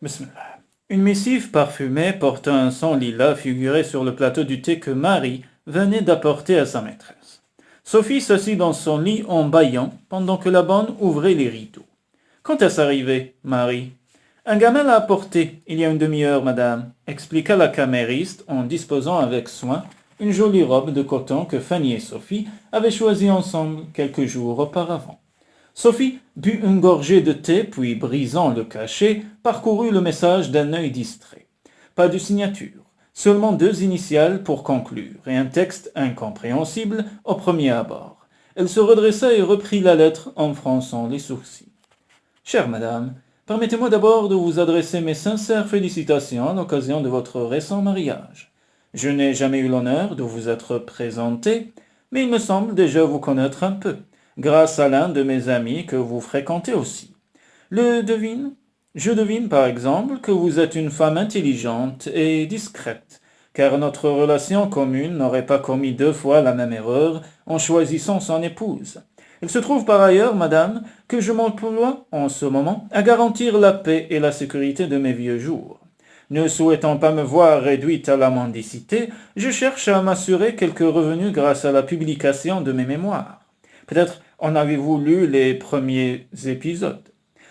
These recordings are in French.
Bismillah. Une missive parfumée portant un son lilas figurait sur le plateau du thé que Marie venait d'apporter à sa maîtresse. Sophie s'assit dans son lit en bâillant pendant que la bonne ouvrait les rideaux. Quand est-ce arrivé, Marie? Un gamin l'a apporté il y a une demi-heure, madame, expliqua la camériste en disposant avec soin une jolie robe de coton que Fanny et Sophie avaient choisie ensemble quelques jours auparavant. Sophie but une gorgée de thé, puis, brisant le cachet, parcourut le message d'un œil distrait. Pas de signature, seulement deux initiales pour conclure, et un texte incompréhensible au premier abord. Elle se redressa et reprit la lettre en fronçant les sourcils. Chère madame, permettez-moi d'abord de vous adresser mes sincères félicitations à l'occasion de votre récent mariage. Je n'ai jamais eu l'honneur de vous être présenté, mais il me semble déjà vous connaître un peu, grâce à l'un de mes amis que vous fréquentez aussi. Je devine par exemple que vous êtes une femme intelligente et discrète, car notre relation commune n'aurait pas commis deux fois la même erreur en choisissant son épouse. Il se trouve par ailleurs, madame, que je m'emploie en ce moment à garantir la paix et la sécurité de mes vieux jours. Ne souhaitant pas me voir réduite à la mendicité, je cherche à m'assurer quelques revenus grâce à la publication de mes mémoires. Peut-être en avez-vous lu les premiers épisodes.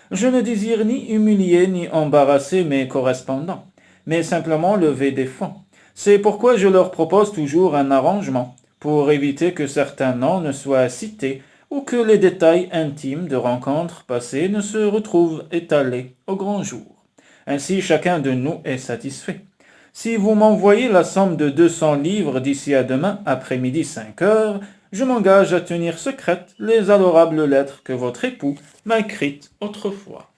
Je ne désire ni humilier ni embarrasser mes correspondants, mais simplement lever des fonds. C'est pourquoi je leur propose toujours un arrangement, pour éviter que certains noms ne soient cités ou que les détails intimes de rencontres passées ne se retrouvent étalés au grand jour. Ainsi chacun de nous est satisfait. Si vous m'envoyez la somme de 200 livres d'ici à demain après-midi 5 heures, je m'engage à tenir secrètes les adorables lettres que votre époux m'a écrites autrefois.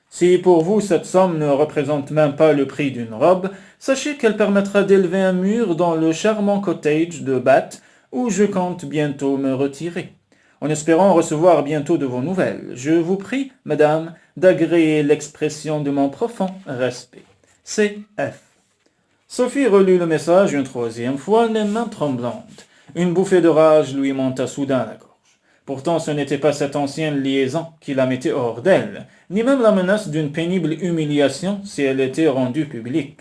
Si pour vous cette somme ne représente même pas le prix d'une robe, sachez qu'elle permettra d'élever un mur dans le charmant cottage de Bath où je compte bientôt me retirer. En espérant recevoir bientôt de vos nouvelles, je vous prie, madame, d'agréer l'expression de mon profond respect. C.F. Sophie relut le message une troisième fois, les mains tremblantes. Une bouffée de rage lui monta soudain à la gorge. Pourtant ce n'était pas cette ancienne liaison qui la mettait hors d'elle, ni même la menace d'une pénible humiliation si elle était rendue publique.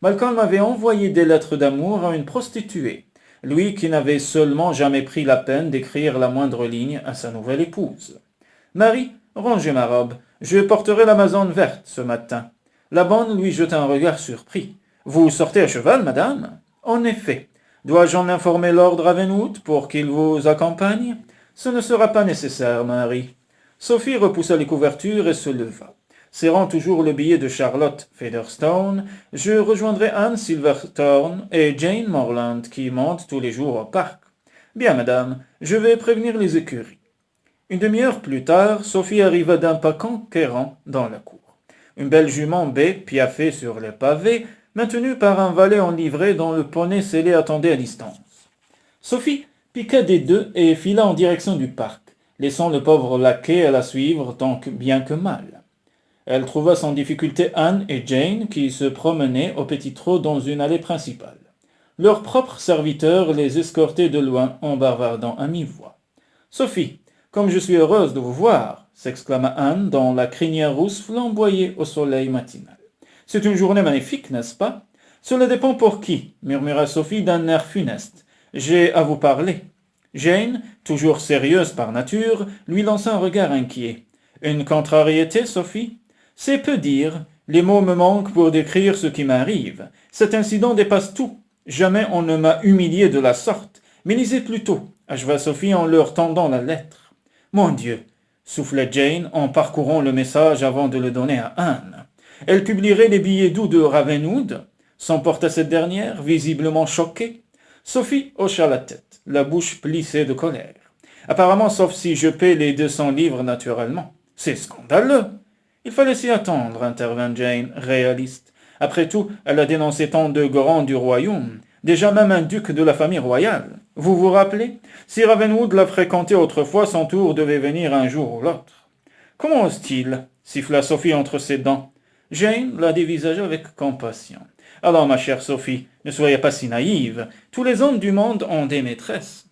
Malcolm avait envoyé des lettres d'amour à une prostituée, lui qui n'avait seulement jamais pris la peine d'écrire la moindre ligne à sa nouvelle épouse. Marie, rangez ma robe, je porterai l'Amazone verte ce matin. La bonne lui jeta un regard surpris. Vous sortez à cheval, madame? En effet. Dois-je en informer Lord Ravenwood pour qu'il vous accompagne? Ce ne sera pas nécessaire, Marie. Sophie repoussa les couvertures et se leva. Serrant toujours le billet de Charlotte Featherstone, je rejoindrai Anne Silverthorne et Jane Morland qui montent tous les jours au parc. Bien, madame, je vais prévenir les écuries. Une demi-heure plus tard, Sophie arriva d'un pas conquérant dans la cour. Une belle jument baie piaffait sur les pavés, maintenue par un valet en livrée dont le poney scellé attendait à distance. Sophie piqua des deux et fila en direction du parc, laissant le pauvre laquais à la suivre tant bien que mal. Elle trouva sans difficulté Anne et Jane qui se promenaient au petit trot dans une allée principale. Leurs propres serviteurs les escortaient de loin en bavardant à mi-voix. « Sophie, comme je suis heureuse de vous voir !» s'exclama Anne dont la crinière rousse flamboyait au soleil matinal. « C'est une journée magnifique, n'est-ce pas ?»« Cela dépend pour qui, » murmura Sophie d'un air funeste. « J'ai à vous parler. » Jane, toujours sérieuse par nature, lui lança un regard inquiet. « Une contrariété, Sophie ?» « C'est peu dire. Les mots me manquent pour décrire ce qui m'arrive. Cet incident dépasse tout. Jamais on ne m'a humilié de la sorte. Mais lisez plutôt, acheva Sophie en leur tendant la lettre. « Mon Dieu !» souffla Jane en parcourant le message avant de le donner à Anne. Elle publierait les billets doux de Ravenwood, s'emporta cette dernière, visiblement choquée. Sophie hocha la tête, la bouche plissée de colère. Apparemment, sauf si je paie les 200 livres naturellement. C'est scandaleux. Il fallait s'y attendre, intervint Jane, réaliste. Après tout, elle a dénoncé tant de grands du royaume, déjà même un duc de la famille royale. Vous vous rappelez? Si Ravenwood l'a fréquenté autrefois, son tour devait venir un jour ou l'autre. Comment ose-t-il? Siffla Sophie entre ses dents. Jane la dévisagea avec compassion. Alors, ma chère Sophie, ne soyez pas si naïve. Tous les hommes du monde ont des maîtresses.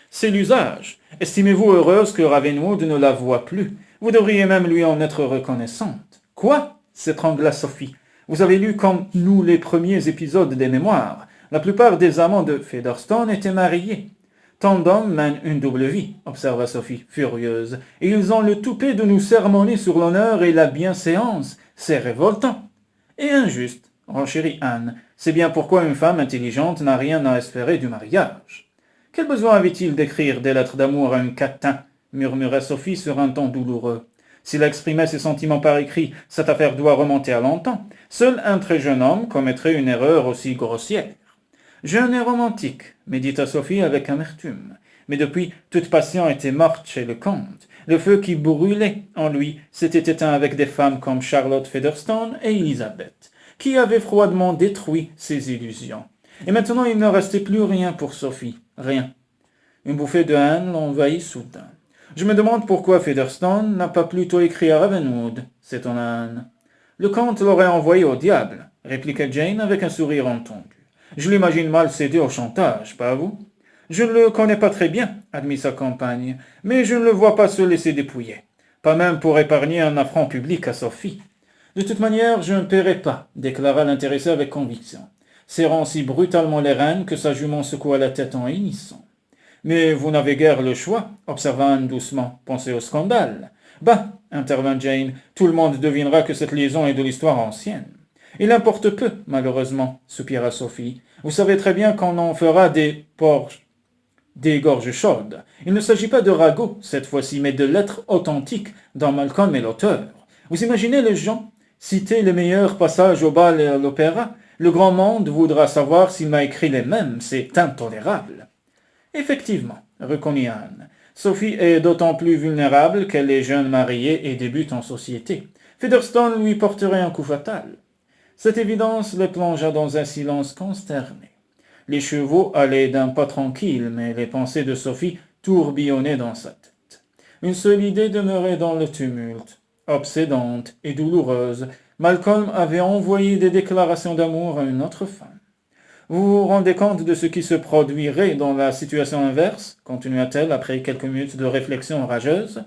C'est l'usage. Estimez-vous heureuse que Ravenwood ne la voie plus? Vous devriez même lui en être reconnaissante. Quoi? S'étrangla Sophie. Vous avez lu comme nous les premiers épisodes des mémoires. La plupart des amants de Featherstone étaient mariés. Tant d'hommes mènent une double vie, observa Sophie, furieuse, et ils ont le toupet de nous sermonner sur l'honneur et la bienséance. C'est révoltant. Et injuste, renchérit Anne. C'est bien pourquoi une femme intelligente n'a rien à espérer du mariage. Quel besoin avait-il d'écrire des lettres d'amour à un catin? Murmura Sophie sur un ton douloureux. S'il exprimait ses sentiments par écrit, cette affaire doit remonter à longtemps. Seul un très jeune homme commettrait une erreur aussi grossière. Jeune et romantique, médita Sophie avec amertume. Mais depuis, toute passion était morte chez le comte. Le feu qui brûlait en lui s'était éteint avec des femmes comme Charlotte Featherstone et Elizabeth, qui avaient froidement détruit ses illusions. Et maintenant il ne restait plus rien pour Sophie, rien. Une bouffée de haine l'envahit soudain. Je me demande pourquoi Featherstone n'a pas plutôt écrit à Ravenwood, s'étonna Anne. Le comte l'aurait envoyé au diable, répliqua Jane avec un sourire entendu. Je l'imagine mal cédé au chantage, pas vous? Je ne le connais pas très bien, admit sa compagne, mais je ne le vois pas se laisser dépouiller. Pas même pour épargner un affront public à Sophie. De toute manière, je ne paierai pas, déclara l'intéressé avec conviction, serrant si brutalement les rênes que sa jument secoua la tête en hennissant. Mais vous n'avez guère le choix, observa Anne doucement. Pensez au scandale. Bah, intervint Jane, tout le monde devinera que cette liaison est de l'histoire ancienne. Il importe peu, malheureusement, soupira Sophie. Vous savez très bien qu'on en fera des gorges chaudes. Il ne s'agit pas de ragots, cette fois-ci, mais de lettres authentiques dont Malcolm est l'auteur. Vous imaginez les gens citer les meilleurs passages au bal et à l'opéra? Le grand monde voudra savoir s'il m'a écrit les mêmes. C'est intolérable. Effectivement, reconnut Anne. Sophie est d'autant plus vulnérable qu'elle est jeune mariée et débute en société. Featherstone lui porterait un coup fatal. Cette évidence les plongea dans un silence consterné. Les chevaux allaient d'un pas tranquille, mais les pensées de Sophie tourbillonnaient dans sa tête. Une seule idée demeurait dans le tumulte. Obsédante et douloureuse, Malcolm avait envoyé des déclarations d'amour à une autre femme. Vous vous rendez compte de ce qui se produirait dans la situation inverse, continua-t-elle après quelques minutes de réflexion rageuse.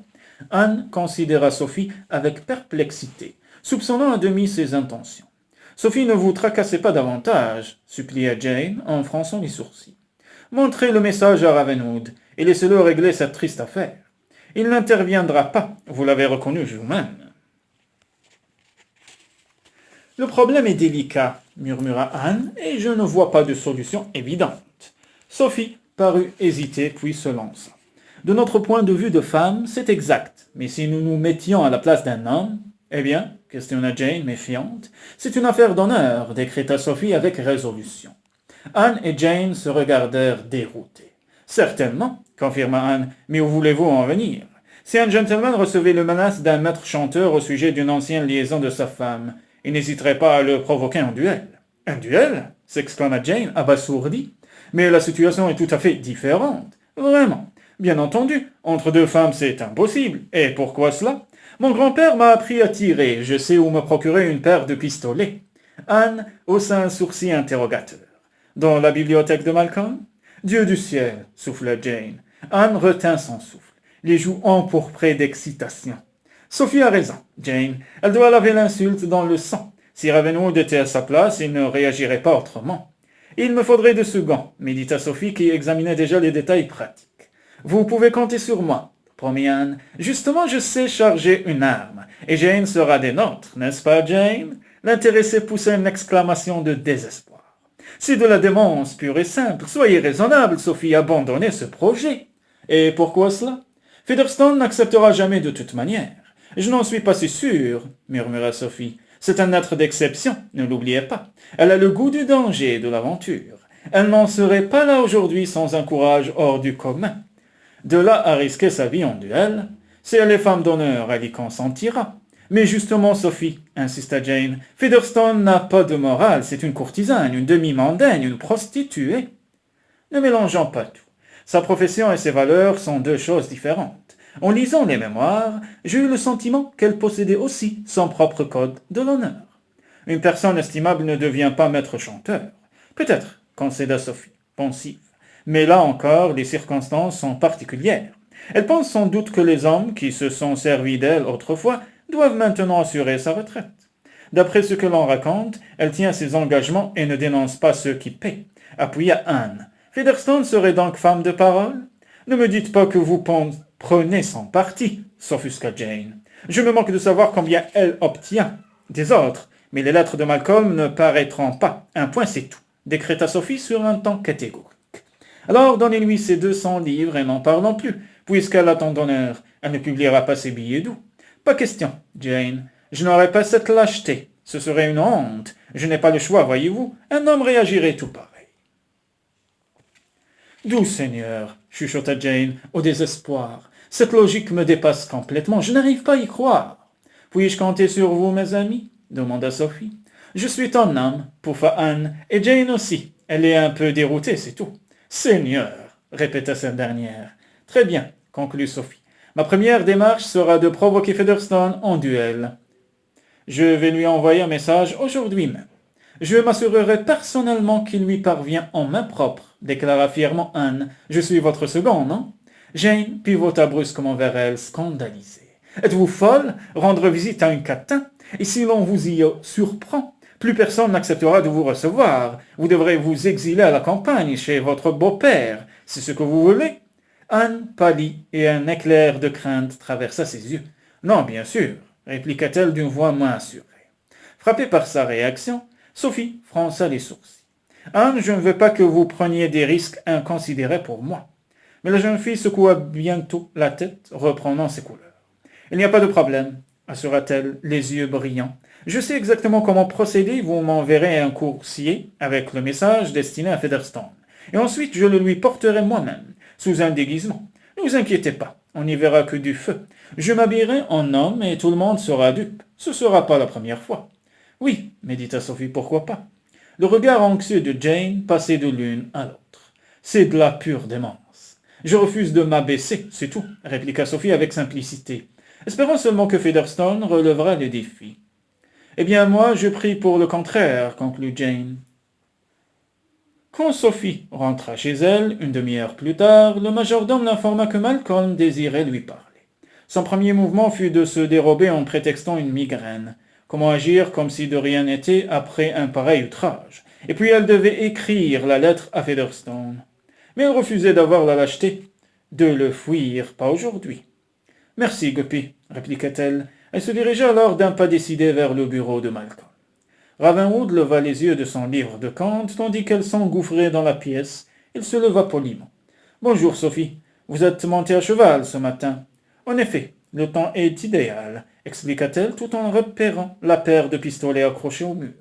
Anne considéra Sophie avec perplexité, soupçonnant à demi ses intentions. Sophie, ne vous tracassez pas davantage, supplia Jane en fronçant les sourcils. Montrez le message à Ravenwood et laissez-le régler cette triste affaire. Il n'interviendra pas, vous l'avez reconnu vous-même. Le problème est délicat, murmura Anne, et je ne vois pas de solution évidente. Sophie parut hésiter, puis se lança. De notre point de vue de femme, c'est exact, mais si nous nous mettions à la place d'un homme, eh bien, questionna Jane, méfiante, c'est une affaire d'honneur, décréta Sophie avec résolution. Anne et Jane se regardèrent déroutées. Certainement, confirma Anne, mais où voulez-vous en venir? Si un gentleman recevait le menace d'un maître chanteur au sujet d'une ancienne liaison de sa femme, il n'hésiterait pas à le provoquer en duel. Un duel? S'exclama Jane, abasourdie. Mais la situation est tout à fait différente. Vraiment. Bien entendu, entre deux femmes c'est impossible. Et pourquoi cela? Mon grand-père m'a appris à tirer, je sais où me procurer une paire de pistolets. Anne haussa un sourcil interrogateur. Dans la bibliothèque de Malcolm? Dieu du ciel, souffla Jane. Anne retint son souffle, les joues empourprées d'excitation. Sophie a raison, Jane. Elle doit laver l'insulte dans le sang. Si Ravenwood était à sa place, il ne réagirait pas autrement. Il me faudrait de ce gant, médita Sophie qui examinait déjà les détails pratiques. Vous pouvez compter sur moi, promit Anne. Justement, je sais charger une arme, et Jane sera des nôtres, n'est-ce pas, Jane? L'intéressé poussa une exclamation de désespoir. C'est de la démence pure et simple. Soyez raisonnable, Sophie, abandonnez ce projet. Et pourquoi cela? Featherstone n'acceptera jamais de toute manière. Je n'en suis pas si sûre, murmura Sophie. C'est un être d'exception, ne l'oubliez pas. Elle a le goût du danger et de l'aventure. Elle n'en serait pas là aujourd'hui sans un courage hors du commun. De là à risquer sa vie en duel, si elle est femme d'honneur, elle y consentira. Mais justement, Sophie, insista Jane, Featherstone n'a pas de morale, c'est une courtisane, une demi-mondaine, une prostituée. Ne mélangeons pas tout. Sa profession et ses valeurs sont deux choses différentes. En lisant les mémoires, j'ai eu le sentiment qu'elle possédait aussi son propre code de l'honneur. Une personne estimable ne devient pas maître chanteur. Peut-être, concéda Sophie, pensive. Mais là encore, les circonstances sont particulières. Elle pense sans doute que les hommes qui se sont servis d'elle autrefois doivent maintenant assurer sa retraite. D'après ce que l'on raconte, elle tient ses engagements et ne dénonce pas ceux qui paient, appuya Anne. Featherstone serait donc femme de parole? Ne me dites pas que vous prenez son parti, s'offusqua Jane. Je me moque de savoir combien elle obtient des autres, mais les lettres de Malcolm ne paraîtront pas. Un point, c'est tout, décréta Sophie sur un ton catégorique. Alors donnez-lui ses 200 livres et n'en parlons plus, puisqu'elle a ton honneur. Elle ne publiera pas ses billets doux. Pas question, Jane. Je n'aurais pas cette lâcheté. Ce serait une honte. Je n'ai pas le choix, voyez-vous. Un homme réagirait tout pareil. Doux Seigneur, chuchota Jane, au désespoir. Cette logique me dépasse complètement. Je n'arrive pas à y croire. Puis-je compter sur vous, mes amis? Demanda Sophie. Je suis ton homme, pouffa Anne, et Jane aussi. Elle est un peu déroutée, c'est tout. Seigneur, répéta cette dernière. Très bien, conclut Sophie. Ma première démarche sera de provoquer Featherstone en duel. Je vais lui envoyer un message aujourd'hui même. Je m'assurerai personnellement qu'il lui parvient en main propre, déclara fièrement Anne. Je suis votre second, non? Jane pivota brusquement vers elle, scandalisée. Êtes-vous folle? Rendre visite à un catin? Et si l'on vous y surprend, plus personne n'acceptera de vous recevoir. Vous devrez vous exiler à la campagne, chez votre beau-père. C'est ce que vous voulez? Anne pâlit, et un éclair de crainte traversa ses yeux. Non, bien sûr, répliqua-t-elle d'une voix moins assurée. Frappée par sa réaction, Sophie fronça les sourcils. Anne, je ne veux pas que vous preniez des risques inconsidérés pour moi. Mais la jeune fille secoua bientôt la tête, reprenant ses couleurs. Il n'y a pas de problème, assura-t-elle, les yeux brillants. Je sais exactement comment procéder, vous m'enverrez un coursier avec le message destiné à Featherstone. Et ensuite, je le lui porterai moi-même, sous un déguisement. Ne vous inquiétez pas, on n'y verra que du feu. Je m'habillerai en homme et tout le monde sera dupe. Ce ne sera pas la première fois. Oui, médita Sophie, pourquoi pas? Le regard anxieux de Jane passait de l'une à l'autre. C'est de la pure démence. Je refuse de m'abaisser, c'est tout, répliqua Sophie avec simplicité. Espérons seulement que Featherstone relèvera le défi. Eh bien, moi, je prie pour le contraire, conclut Jane. Quand Sophie rentra chez elle, une demi-heure plus tard, le majordome l'informa que Malcolm désirait lui parler. Son premier mouvement fut de se dérober en prétextant une migraine. Comment agir comme si de rien n'était après un pareil outrage? Et puis elle devait écrire la lettre à Featherstone. Mais elle refusait d'avoir la lâcheté de le fuir, pas aujourd'hui. Merci, Guppy, répliqua-t-elle. Elle se dirigea alors d'un pas décidé vers le bureau de Malcolm. Ravenwood leva les yeux de son livre de comptes, tandis qu'elle s'engouffrait dans la pièce. Il se leva poliment. « Bonjour, Sophie. Vous êtes montée à cheval ce matin. »« En effet, le temps est idéal, » expliqua-t-elle tout en repérant la paire de pistolets accrochés au mur.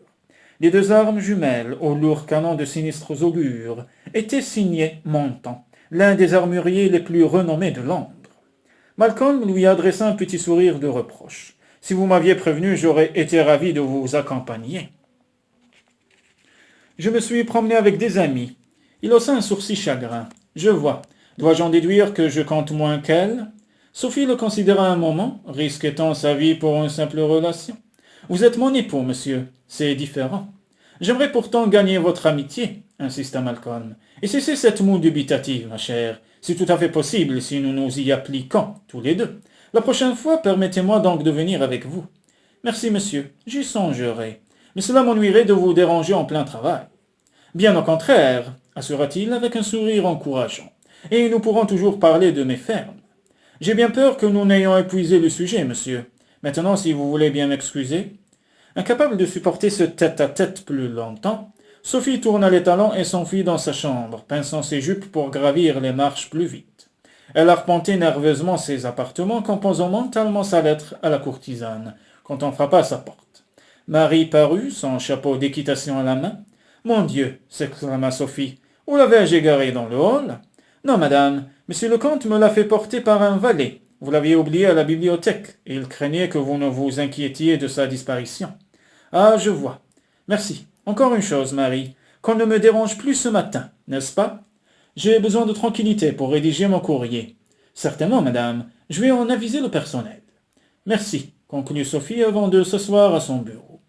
Les deux armes jumelles, aux lourds canons de sinistres augures, étaient signées Montant, l'un des armuriers les plus renommés de Londres. Malcolm lui adressa un petit sourire de reproche. « Si vous m'aviez prévenu, j'aurais été ravi de vous accompagner. »« Je me suis promené avec des amis. » Il haussa un sourcil chagrin. « Je vois. Dois-je en déduire que je compte moins qu'elle ?» Sophie le considéra un moment, risquait-on sa vie pour une simple relation. « Vous êtes mon époux, monsieur. C'est différent. »« J'aimerais pourtant gagner votre amitié, » insista Malcolm. « Et cessez cette moue dubitative, ma chère. C'est tout à fait possible si nous nous y appliquons, tous les deux. La prochaine fois, permettez-moi donc de venir avec vous. »« Merci, monsieur. J'y songerai. Mais cela m'ennuierait de vous déranger en plein travail. »« Bien au contraire, » assura-t-il avec un sourire encourageant. « Et nous pourrons toujours parler de mes fermes. J'ai bien peur que nous n'ayons épuisé le sujet, monsieur. Maintenant, si vous voulez bien m'excuser. » Incapable de supporter ce tête-à-tête plus longtemps, Sophie tourna les talons et s'enfuit dans sa chambre, pinçant ses jupes pour gravir les marches plus vite. Elle arpentait nerveusement ses appartements, composant mentalement sa lettre à la courtisane, quand on frappa à sa porte. Marie parut, son chapeau d'équitation à la main. « Mon Dieu !» s'exclama Sophie. « Où l'avais-je égaré dans le hall ?»« Non, madame, monsieur le comte me l'a fait porter par un valet. Vous l'aviez oublié à la bibliothèque, et il craignait que vous ne vous inquiétiez de sa disparition. »« Ah, je vois. Merci. Encore une chose, Marie, qu'on ne me dérange plus ce matin, n'est-ce pas? J'ai besoin de tranquillité pour rédiger mon courrier. »« Certainement, madame. Je vais en aviser le personnel. »« Merci, » conclut Sophie avant de s'asseoir à son bureau.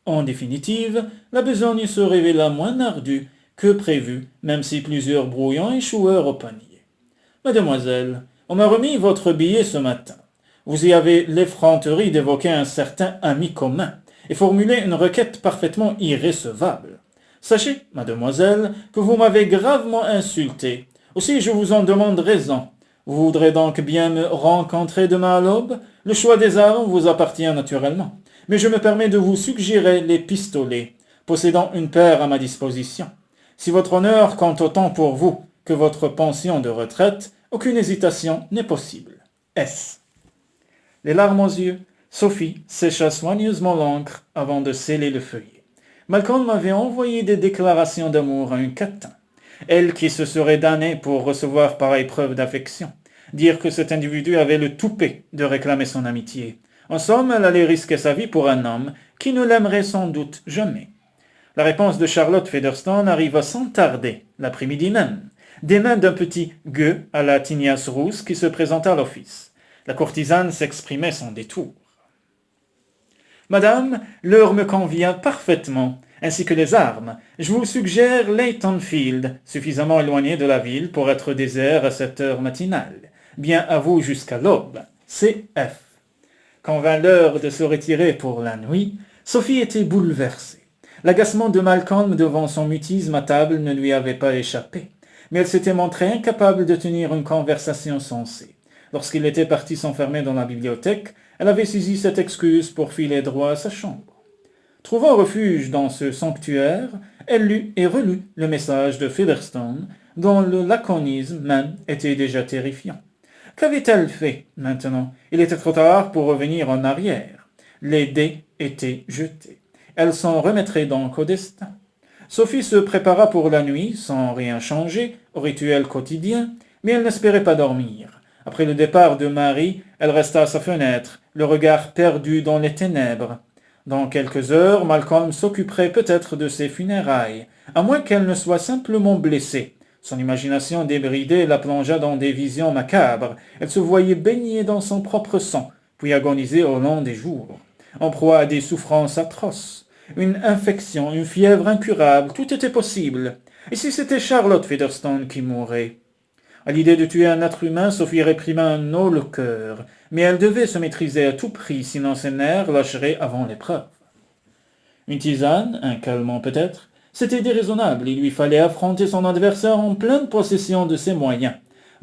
En définitive, la besogne se révéla moins ardue que prévu, même si plusieurs brouillons échouèrent au panier. « Mademoiselle, on m'a remis votre billet ce matin. Vous y avez l'effronterie d'évoquer un certain ami commun et formuler une requête parfaitement irrécevable. Sachez, mademoiselle, que vous m'avez gravement insulté. Aussi je vous en demande raison. Vous voudrez donc bien me rencontrer demain à l'aube? Le choix des armes vous appartient naturellement, mais je me permets de vous suggérer les pistolets, possédant une paire à ma disposition. Si votre honneur compte autant pour vous que votre pension de retraite, aucune hésitation n'est possible. S. Les larmes aux yeux, Sophie sécha soigneusement l'encre avant de sceller le feuillet. Malcolm m'avait envoyé des déclarations d'amour à un catin. Elle qui se serait damnée pour recevoir pareille preuve d'affection. Dire que cet individu avait le toupet de réclamer son amitié. En somme, elle allait risquer sa vie pour un homme qui ne l'aimerait sans doute jamais. La réponse de Charlotte Featherstone arriva sans tarder, l'après-midi même, des mains d'un petit gueux à la tignasse rousse qui se présenta à l'office. La courtisane s'exprimait sans détour. Madame, l'heure me convient parfaitement, ainsi que les armes. Je vous suggère Leighton Field, suffisamment éloigné de la ville pour être désert à cette heure matinale. Bien à vous jusqu'à l'aube. C.F. Quand vint l'heure de se retirer pour la nuit, Sophie était bouleversée. L'agacement de Malcolm devant son mutisme à table ne lui avait pas échappé, mais elle s'était montrée incapable de tenir une conversation sensée. Lorsqu'il était parti s'enfermer dans la bibliothèque, elle avait saisi cette excuse pour filer droit à sa chambre. Trouvant refuge dans ce sanctuaire, elle lut et relut le message de Featherstone, dont le laconisme même était déjà terrifiant. Qu'avait-elle fait maintenant? Il était trop tard pour revenir en arrière. Les dés étaient jetés. Elle s'en remettrait donc au destin. Sophie se prépara pour la nuit, sans rien changer, au rituel quotidien, mais elle n'espérait pas dormir. Après le départ de Marie, elle resta à sa fenêtre, le regard perdu dans les ténèbres. Dans quelques heures, Malcolm s'occuperait peut-être de ses funérailles, à moins qu'elle ne soit simplement blessée. Son imagination débridée la plongea dans des visions macabres. Elle se voyait baignée dans son propre sang, puis agoniser au long des jours, en proie à des souffrances atroces. Une infection, une fièvre incurable, tout était possible. Et si c'était Charlotte Featherstone qui mourait? À l'idée de tuer un être humain, Sophie réprima un haut le cœur, mais elle devait se maîtriser à tout prix, sinon ses nerfs lâcheraient avant l'épreuve. Une tisane, un calmant peut-être, c'était déraisonnable, il lui fallait affronter son adversaire en pleine possession de ses moyens.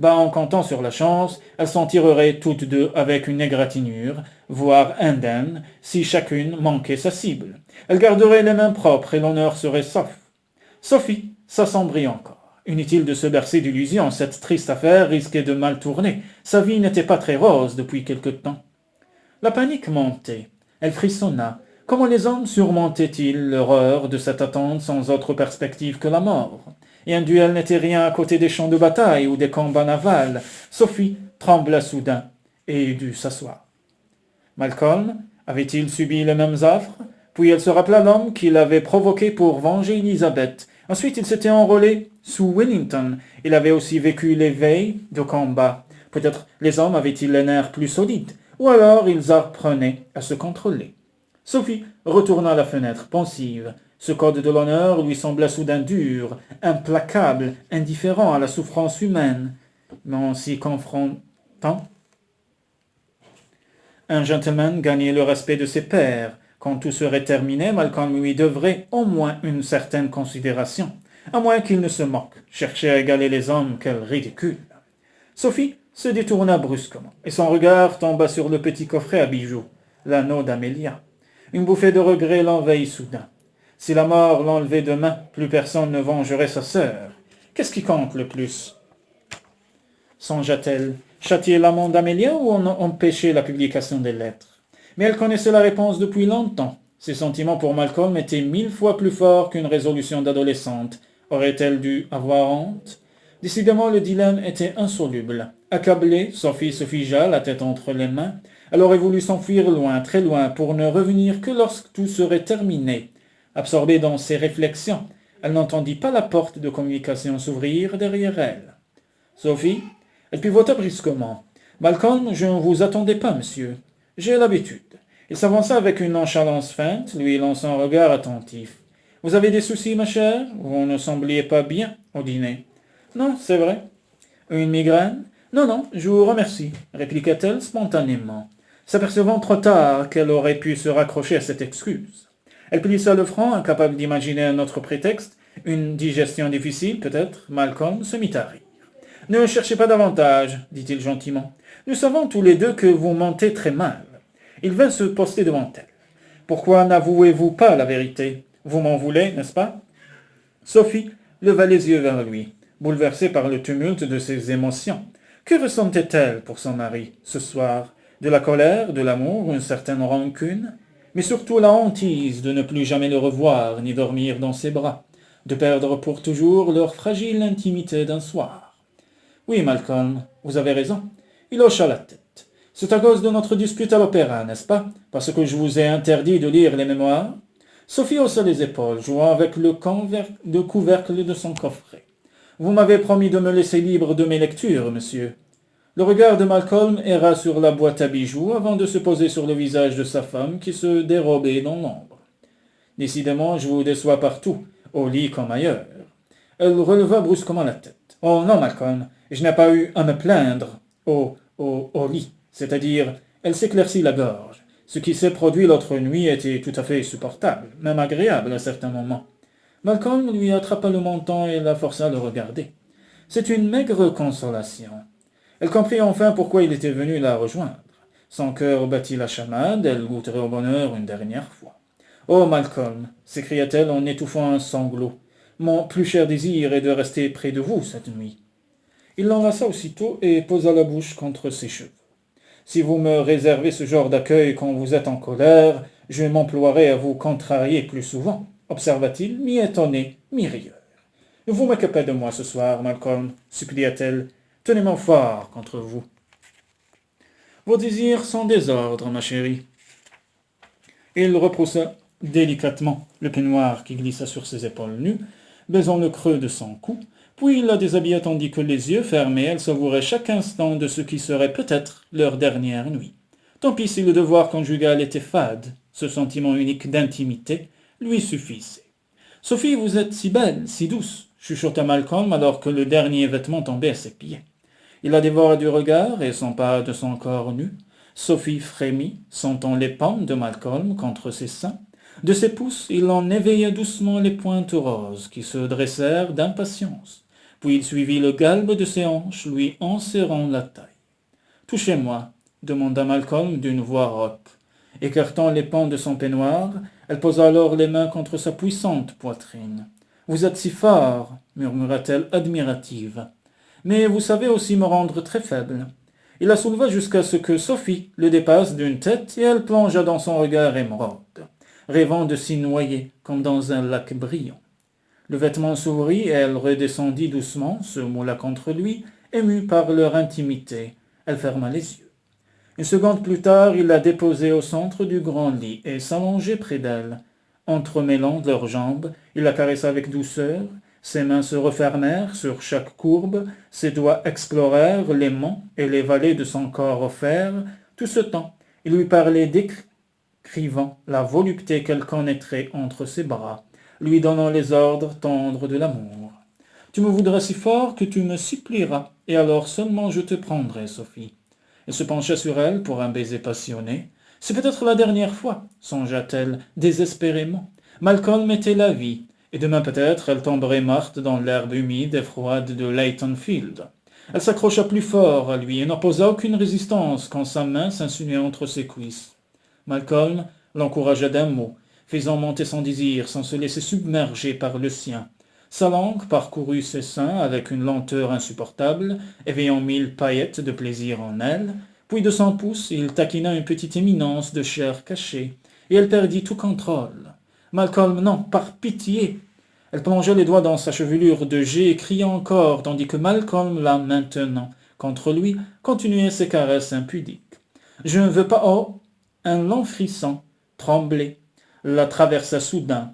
En comptant sur la chance, elles s'en tireraient toutes deux avec une égratignure, voire indemne, si chacune manquait sa cible. Elles garderaient les mains propres et l'honneur serait sauf. Sophie s'assombrit encore. Inutile de se bercer d'illusions, cette triste affaire risquait de mal tourner. Sa vie n'était pas très rose depuis quelque temps. La panique montait. Elle frissonna. Comment les hommes surmontaient-ils l'horreur de cette attente sans autre perspective que la mort? Et un duel n'était rien à côté des champs de bataille ou des combats navals. Sophie trembla soudain et dut s'asseoir. Malcolm avait-il subi les mêmes affres? Puis elle se rappela l'homme qui l'avait provoqué pour venger Elizabeth. Ensuite, il s'était enrôlé sous Wellington. Il avait aussi vécu les veilles de combat. Peut-être les hommes avaient-ils les nerfs plus solides, ou alors ils apprenaient à se contrôler. Sophie retourna à la fenêtre, pensive. Ce code de l'honneur lui sembla soudain dur, implacable, indifférent à la souffrance humaine. Mais en s'y confrontant, un gentleman gagnait le respect de ses pairs. Quand tout serait terminé, Malcolm lui devrait au moins une certaine considération, à moins qu'il ne se moque, chercher à égaler les hommes qu'elle ridicule. Sophie se détourna brusquement, et son regard tomba sur le petit coffret à bijoux, l'anneau d'Amélia. Une bouffée de regret l'envahit soudain. Si la mort l'enlevait demain, plus personne ne vengerait sa sœur. Qu'est-ce qui compte le plus? Songea-t-elle, châtier l'amant d'Amélia ou empêcher la publication des lettres? Mais elle connaissait la réponse depuis longtemps. Ses sentiments pour Malcolm étaient 1000 fois plus forts qu'une résolution d'adolescente. Aurait-elle dû avoir honte? Décidément, le dilemme était insoluble. Accablée, Sophie se figea, la tête entre les mains. Elle aurait voulu s'enfuir loin, très loin, pour ne revenir que lorsque tout serait terminé. Absorbée dans ses réflexions, elle n'entendit pas la porte de communication s'ouvrir derrière elle. « Sophie ?» Elle pivota brusquement. « Malcolm, je ne vous attendais pas, monsieur. J'ai l'habitude. » Il s'avança avec une nonchalance feinte, lui lançant un regard attentif. « Vous avez des soucis, ma chère? Vous ne sembliez pas bien au dîner. »« Non, c'est vrai. » « Une migraine? Non, non, je vous remercie, répliqua-t-elle spontanément, s'apercevant trop tard qu'elle aurait pu se raccrocher à cette excuse. Elle plissa le front, incapable d'imaginer un autre prétexte. Une digestion difficile, peut-être. Malcolm se mit à rire. Ne cherchez pas davantage, dit-il gentiment. Nous savons tous les deux que vous mentez très mal. Il vint se poster devant elle. Pourquoi n'avouez-vous pas la vérité? Vous m'en voulez, n'est-ce pas? Sophie leva les yeux vers lui, bouleversée par le tumulte de ses émotions. Que ressentait-elle pour son mari, ce soir? De la colère, de l'amour, une certaine rancune? Mais surtout la hantise de ne plus jamais le revoir, ni dormir dans ses bras, de perdre pour toujours leur fragile intimité d'un soir. Oui, Malcolm, vous avez raison. Il hocha la tête. C'est à cause de notre dispute à l'opéra, n'est-ce pas? Parce que je vous ai interdit de lire les mémoires? Sophie haussa les épaules, jouant avec le couvercle de son coffret. Vous m'avez promis de me laisser libre de mes lectures, monsieur. Le regard de Malcolm erra sur la boîte à bijoux avant de se poser sur le visage de sa femme qui se dérobait dans l'ombre. Décidément, je vous déçois partout, au lit comme ailleurs. Elle releva brusquement la tête. Oh non, Malcolm, je n'ai pas eu à me plaindre au lit. C'est-à-dire, elle s'éclaircit la gorge. Ce qui s'est produit l'autre nuit était tout à fait supportable, même agréable à certains moments. Malcolm lui attrapa le menton et la força à le regarder. C'est une maigre consolation. Elle comprit enfin pourquoi il était venu la rejoindre. Son cœur battit la chamade, elle goûterait au bonheur une dernière fois. Oh, Malcolm, s'écria-t-elle en étouffant un sanglot, mon plus cher désir est de rester près de vous cette nuit. Il l'enlaça aussitôt et posa la bouche contre ses cheveux. Si vous me réservez ce genre d'accueil quand vous êtes en colère, je m'emploierai à vous contrarier plus souvent, observa-t-il, mi-étonné, mi-rieur. Ne vous moquez pas de moi ce soir, Malcolm, supplia-t-elle. Tenez-moi fort contre vous. Vos désirs sont désordre, ma chérie. Il repoussa délicatement le peignoir qui glissa sur ses épaules nues, baisant le creux de son cou, puis il la déshabilla tandis que les yeux fermés, elle savourait chaque instant de ce qui serait peut-être leur dernière nuit. Tant pis si le devoir conjugal était fade, ce sentiment unique d'intimité lui suffisait. Sophie, vous êtes si belle, si douce, chuchota Malcolm alors que le dernier vêtement tombait à ses pieds. Il la dévora du regard et s'empara de son corps nu. Sophie frémit, sentant les palmes de Malcolm contre ses seins. De ses pouces, il en éveilla doucement les pointes roses qui se dressèrent d'impatience. Puis il suivit le galbe de ses hanches, lui enserrant la taille. « Touchez-moi, » demanda Malcolm d'une voix rauque. Écartant les pans de son peignoir, elle posa alors les mains contre sa puissante poitrine. « Vous êtes si fort, » murmura-t-elle admirative. « Mais vous savez aussi me rendre très faible. » Il la souleva jusqu'à ce que Sophie le dépasse d'une tête et elle plongea dans son regard émeraude, rêvant de s'y noyer comme dans un lac brillant. Le vêtement s'ouvrit et elle redescendit doucement, se moula contre lui, émue par leur intimité. Elle ferma les yeux. Une seconde plus tard, il la déposait au centre du grand lit et s'allongeait près d'elle. Entremêlant leurs jambes, il la caressa avec douceur. Ses mains se refermèrent sur chaque courbe, ses doigts explorèrent l'aimant et les vallées de son corps offert. Tout ce temps, il lui parlait décrivant la volupté qu'elle connaîtrait entre ses bras, lui donnant les ordres tendres de l'amour. « Tu me voudras si fort que tu me supplieras, et alors seulement je te prendrai, Sophie. » Il se pencha sur elle pour un baiser passionné. « C'est peut-être la dernière fois, » songea-t-elle désespérément. Malcolm était la vie, et demain peut-être elle tomberait morte dans l'herbe humide et froide de Leighton Field. Elle s'accrocha plus fort à lui et n'opposa aucune résistance quand sa main s'insinuait entre ses cuisses. Malcolm l'encouragea d'un mot, faisant monter son désir sans se laisser submerger par le sien. Sa langue parcourut ses seins avec une lenteur insupportable, éveillant mille paillettes de plaisir en elle, puis de son pouce il taquina une petite éminence de chair cachée, et elle perdit tout contrôle. « Malcolm, non, par pitié !» Elle plongea les doigts dans sa chevelure de jet et cria encore, tandis que Malcolm, là maintenant, contre lui, continuait ses caresses impudiques. « Je ne veux pas... » Oh ! Un long frisson, tremblé, la traversa soudain,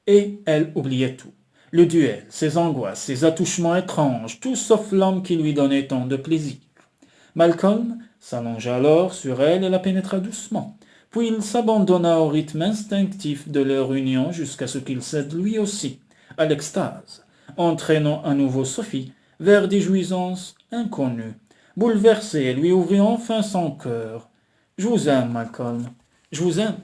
et elle oubliait tout. Le duel, ses angoisses, ses attouchements étranges, tout sauf l'homme qui lui donnait tant de plaisir. Malcolm s'allongea alors sur elle et la pénétra doucement, puis il s'abandonna au rythme instinctif de leur union jusqu'à ce qu'il cède lui aussi à l'extase, entraînant à nouveau Sophie vers des jouissances inconnues. bouleversée, et lui ouvrit enfin son cœur. « Je vous aime, Malcolm, je vous aime.